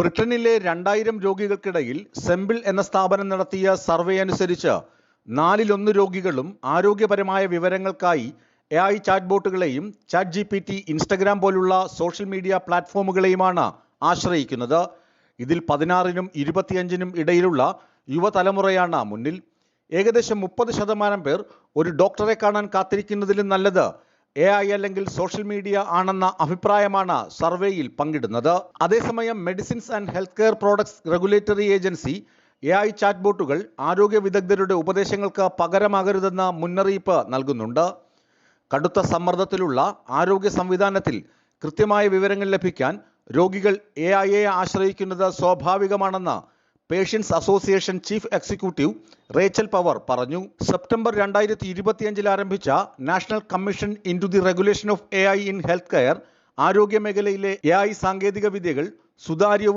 ബ്രിട്ടനിലെ 2000 രോഗികൾക്കിടയിൽ സെമ്പിൾ എന്ന സ്ഥാപനം നടത്തിയ സർവേ അനുസരിച്ച് 1/4 രോഗികളും ആരോഗ്യപരമായ വിവരങ്ങൾക്കായി AI ചാറ്റ്ബോട്ടുകളെയും ChatGPT, ഇൻസ്റ്റഗ്രാം പോലുള്ള സോഷ്യൽ മീഡിയ പ്ലാറ്റ്ഫോമുകളെയുമാണ് ആശ്രയിക്കുന്നത്. ഇതിൽ 16-നും 25-നും ഇടയിലുള്ള യുവതലമുറയാണ് മുന്നിൽ. ഏകദേശം 30% പേർ ഒരു ഡോക്ടറെ കാണാൻ കാത്തിരിക്കുന്നതിലും നല്ലത് AI അല്ലെങ്കിൽ സോഷ്യൽ മീഡിയ ആണെന്ന അഭിപ്രായമാണ് സർവേയിൽ പങ്കിടുന്നത്. അതേസമയം medicines and health care products regulatory agency AI ചാറ്റ്ബോട്ടുകൾ ആരോഗ്യ വിദഗ്ധരുടെ ഉപദേശങ്ങൾക്ക് പകരമാകരുതെന്ന മുന്നറിയിപ്പ് നൽകുന്നുണ്ട്. കടുത്ത സമ്മർദ്ദത്തിലുള്ള ആരോഗ്യ സംവിധാനത്തിൽ കൃത്യമായ വിവരങ്ങൾ ലഭിക്കാൻ രോഗികൾ AIയെ ആശ്രയിക്കുന്നത് സ്വാഭാവികമാണെന്ന് patients association chief executive Rachel Power പറഞ്ഞു. സെപ്റ്റംബർ 2025 ആരംഭിച്ച national commission into the regulation of AI in health care ആരോഗ്യ മേഖലയിലെ AI സാങ്കേതിക വിദ്യകൾ സുതാര്യവും